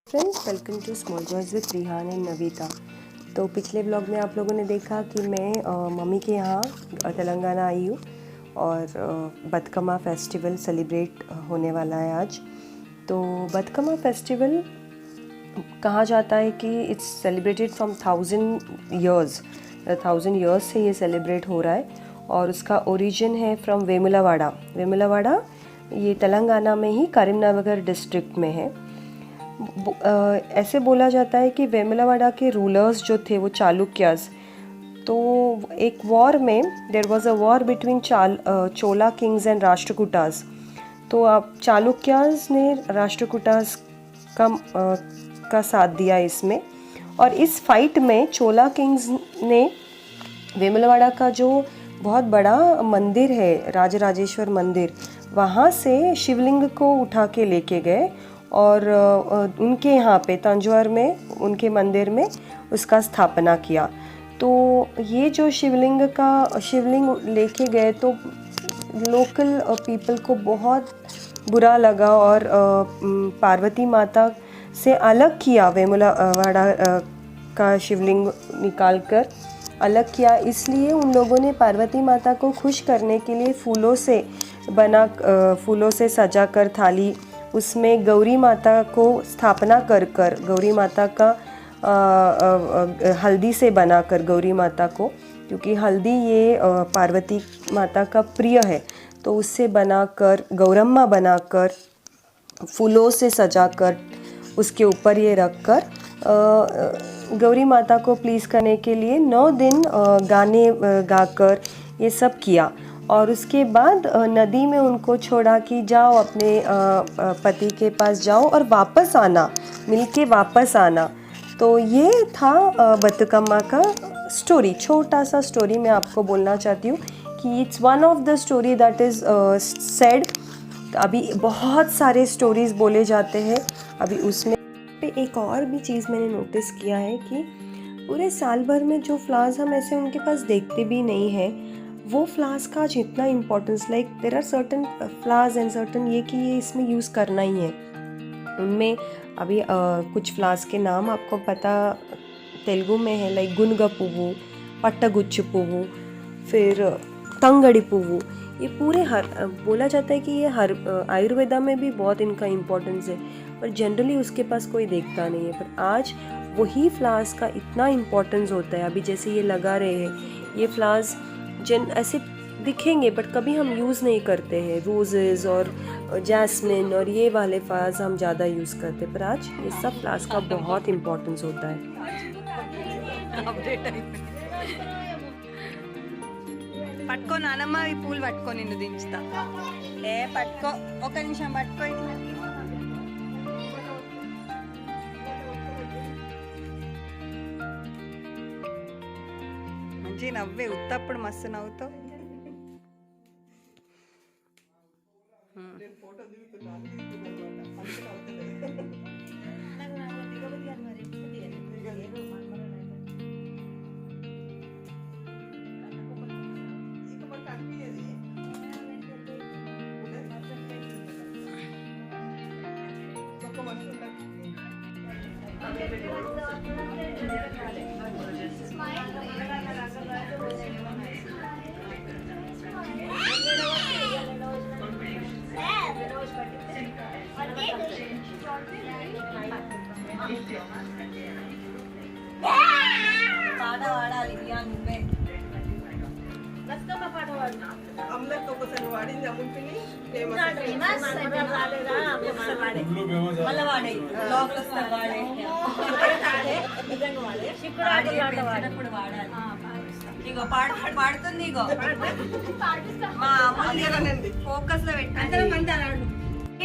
Friends, welcome to small joys with Rihan and Navita. तो पिछले blog में आप लोगों ने देखा कि मैं मम्मी के यहाँ तेलंगाना आई हूँ और बतकमा फेस्टिवल सेलिब्रेट होने वाला है आज। तो बतकमा फेस्टिवल कहा जाता है कि इट्स सेलिब्रेटेड फ्रॉम 1000 ईयर्स से ये सेलिब्रेट हो रहा है और उसका ओरिजिन है फ्रॉम वेमुलावाड़ा। वेमुलावाड़ा ये तेलंगाना में ही करीमनगर डिस्ट्रिक्ट में है। ऐसे बोला जाता है कि वेमुलावाड़ा के रूलर्स जो थे वो चालुक्यास, तो एक वॉर में there was a war between Chola kings and Rashtrakutas. तो अब चालुक्यास ने राष्ट्रकूटास का साथ दिया इसमें, और इस फाइट में चोला किंग्स ने वेमुलावाड़ा का जो बहुत बड़ा मंदिर है राजराजेश्वर मंदिर, वहाँ से शिवलिंग को उठा के लेके गए और उनके यहाँ पे तंजौर में उनके मंदिर में उसका स्थापना किया। तो ये जो शिवलिंग लेके गए तो लोकल पीपल को बहुत बुरा लगा और पार्वती माता से अलग किया, वेमुलावाड़ा का शिवलिंग निकाल कर अलग किया। इसलिए उन लोगों ने पार्वती माता को खुश करने के लिए फूलों से सजा कर थाली, उसमें गौरी माता को स्थापना कर गौरी माता का हल्दी से बनाकर गौरी माता को, क्योंकि हल्दी ये पार्वती माता का प्रिय है, तो उससे बनाकर गौरम्मा बनाकर फूलों से सजाकर उसके ऊपर ये रखकर गौरी माता को प्लीज़ करने के लिए 9 दिन गाने गाकर ये सब किया। और उसके बाद नदी में उनको छोड़ा कि जाओ अपने पति के पास जाओ और वापस आना, मिलके वापस आना। तो ये था बतकम्मा का स्टोरी, छोटा सा स्टोरी मैं आपको बोलना चाहती हूँ कि it's one of the story that is said. अभी बहुत सारे स्टोरीज़ बोले जाते हैं। अभी उसमें पे एक और भी चीज़ मैंने नोटिस किया है कि पूरे साल भर में जो फ्लावर्स हम ऐसे उनके पास देखते भी नहीं हैं, वो फ्लावर्स का जितना importance, like there are certain flowers and certain ये कि ये इसमें यूज़ करना ही है। उनमें अभी कुछ फ्लावर्स के नाम आपको पता तेलुगु में है, लाइक गुनगा पुव्वु, पट्टगुच्छु पुव्वु, फिर तंगड़ी पुव्वु। ये पूरे बोला जाता है कि ये हर आयुर्वेदा में भी बहुत इनका इम्पोर्टेंस है, पर जनरली उसके पास कोई देखता नहीं है। पर आज वही फ्लावर्स का इतना इम्पोर्टेंस होता है। अभी जैसे ये लगा रहे हैं, ये फ्लावर्स ऐसे दिखेंगे बट कभी हम यूज़ नहीं करते हैं। रोजेज़ और जैस्मिन और ये वाले फ्लावर्स हम ज़्यादा यूज़ करते हैं, पर आज ये सब फ्लावर्स का बहुत इम्पोर्टेंस होता है। పట్టుకో నానమ్మ, ఈ పూలు పట్టుకో, నిన్ను దించుతా. పట్టుకో, ఒక నిమిషం పట్టుకో. ఇట్లా మంచి నవ్వే, ఉత్తప్పుడు మస్తు నవ్వుతావు. పాట పాడాలి నువ్వే. అమ్మలకు ఒకసారి వాడింది అమ్ముకుని మళ్ళీ వాడే లోపల వస్తారు, వాడాలి. ఇగో పాడుతుంది. ఇగో మా అమ్మ ఫోకస్ లో పెట్టి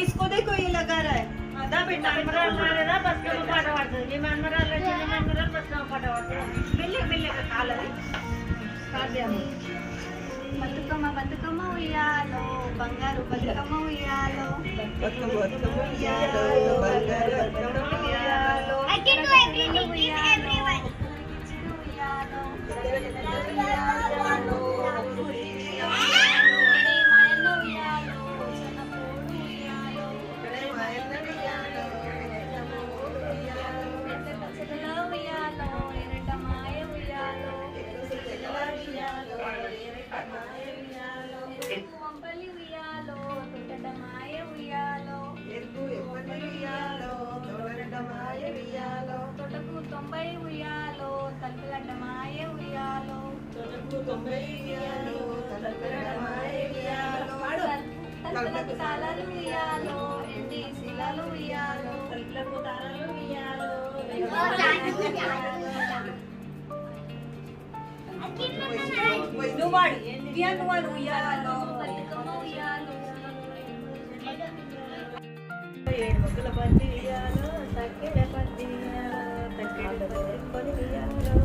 इसको देखो, ये लगा रहा है. आधा बेटा मनमराल बस का पाठ पाड़ते ये मनमराल बस का पाठ पाड़ते मिले का काल है काट दिया. బతుకమ్మ ఉయ్యాలో బంగారు బతుకమ్మ ఉయ్యాలో, బతుకమ్మ ఉయ్యాలో బంగారు బతుకమ్మ ఉయ్యాలో. I can do everything with everyone. ఉయ్యాలో ఉయ్యాలో మాయన్న ఉయ్యాలో, తొంభై ఉయ్యాలో తలపెరడమాయే ఉయ్యాలో తలుపులకు తాళాలు ఉయ్యాలో ఎండి శిలాలు ఉయ్యాలో తలుపులకు తాళాలు ఉయ్యాలో నువ్వు వాడు నువ్వు ఉయ్యాలో ఏడు మొక్కల పత్తి ఉయ్యాలో తక్కెడ పత్తి ఉయ్యాలో తక్కెడ పత్తి ఉయ్యాలో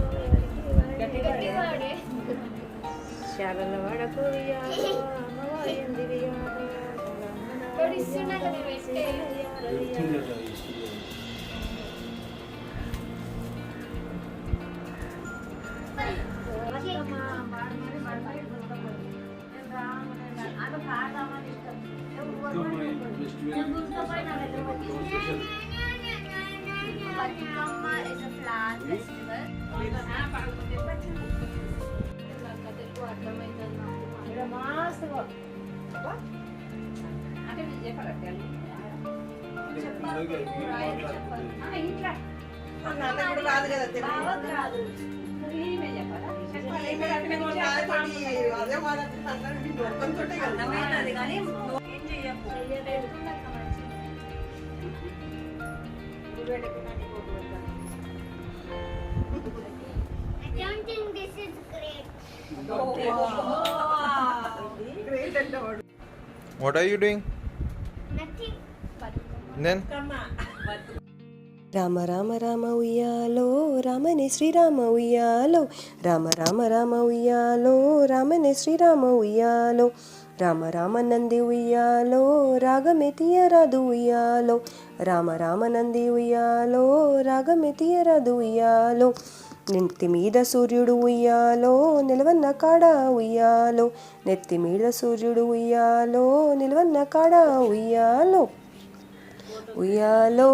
శాలల వడకు ఉయ్యాలో అమ్మవారింది ఉయ్యాలో Batikama is a flower festival. అర్థమైనది కానీ ఏం చెయ్యకు I don't think this is great. What are you doing? Nothing. Then? Rama Rama Rama ఉయ్యాలో రామనే శ్రీరామ ఉయ్యాలో రామ రామ రామ ఉయ్యాలో రామనే శ్రీరామ ఉయ్యాలో రామ రామ నంది ఉయ్యాలో రాగమే తీయరాదు ఉయ్యాలో రామ రామ నంది ఉయ్యాలో రాగమే తీయరాదు ఉయ్యాలో నెత్తి మీద సూర్యుడు ఉయ్యాలో నిలవన్న కాడ ఉయ్యాలో నెత్తి మీద సూర్యుడు ఉయ్యాలో నిలవన్న కాడ ఉయ్యాలో ఉయ్యాలో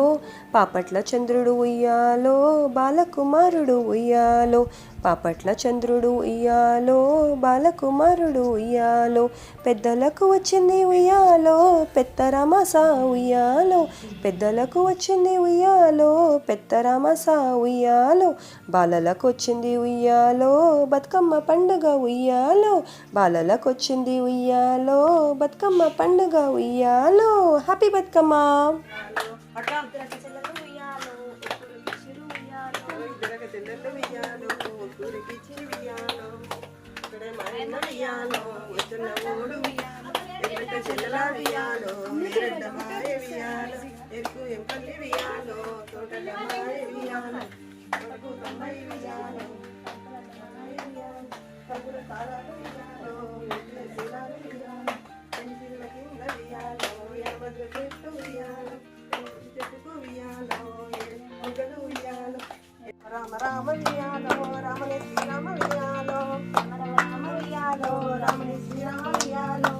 పాపట్ల చంద్రుడు ఉయ్యాలో బాలకుమారుడు ఉయ్యాలో పాపట్ల చంద్రుడు ఉయ్యాలో బాలకుమారుడు ఉయ్యాలో పెద్దలకు వచ్చింది ఉయ్యాలో పెత్తరామస ఉయ్యాలో పెద్దలకు వచ్చింది ఉయ్యాలో పెత్తరామస ఉయ్యాలో బాలలకు వచ్చింది ఉయ్యాలో బతుకమ్మ పండుగ ఉయ్యాలో బాలలకు వచ్చింది ఉయ్యాలో బతుకమ్మ పండుగ ఉయ్యాలో హ్యాపీ బతుకమ్మ రామ రామ వియాలో రామనే శ్రీరామ వియాలో రామ రామ వియాలో రామనే శ్రీరామ వియాలో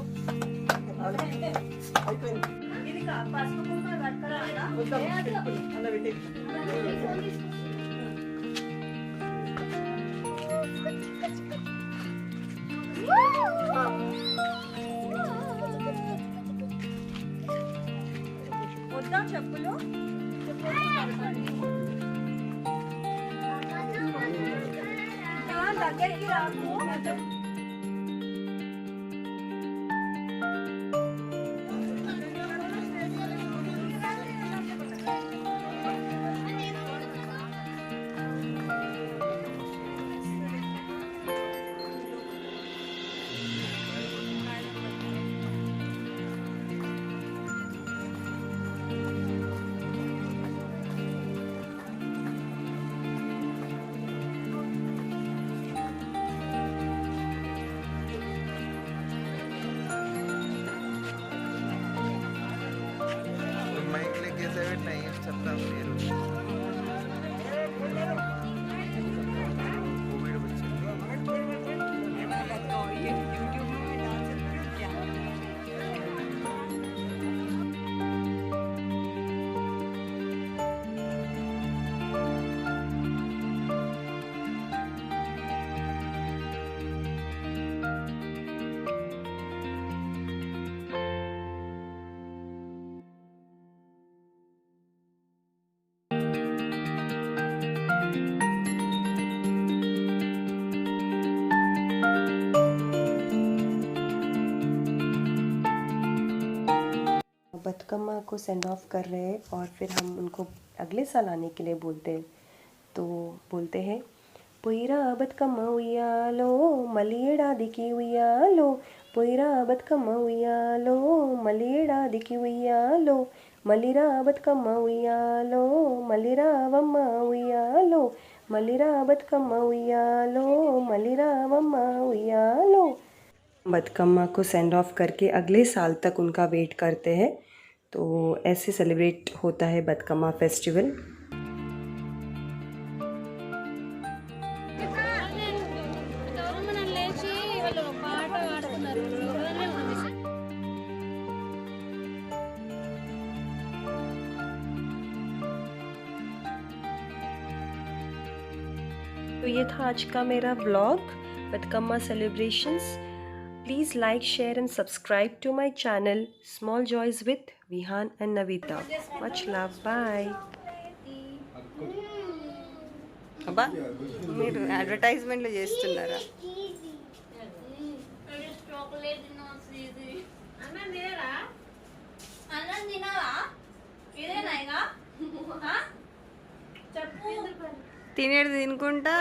అయిపోయింది ఇది పసుపు కుంకుమ పట్టుకురా అలా పెట్టి వద్దాం చెప్పులు దగ్గరికి రాకు बतकम्मा को सेंड ऑफ कर रहे हैं और फिर हम उनको अगले साल आने के लिए बोलते हैं। तो बोलते हैं पोइरा बतकम्मा उయ్యాలో మళ్ళీ ఏడాదికి ఉయ్యాలో పోయిరా బతుకమ్మ ఉయ్యాలో మళ్ళీ ఏడాదికి ఉయ్యాలో మళ్ళీరా బతుకమ్మ ఉయ్యాలో మళ్ళీ రావమ్మ ఉయ్యాలో మళ్ళీరా బతుకమ్మ ఉయ్యాలో మళ్ళీ రావమ్మ ఉయ్యాలో। बतकम्मा को सेंड ऑफ करके अगले साल तक उनका वेट करते हैं। तो ऐसे सेलिब्रेट होता है बतकम्मा फेस्टिवल। तो ये था आज का मेरा vlog Bathukamma celebrations. Please like, share and subscribe to my channel Small Joys with Vihan and Navita. Much love. Bye. అబ్బా మీరు అడ్వర్టైజ్మెంట్లు చేస్తున్నారా? chocolate not easy. అన్నం తినరా? అన్నం తినవా? ఇదేనా ఇక? చెప్పు. తినేది తినుకుంటా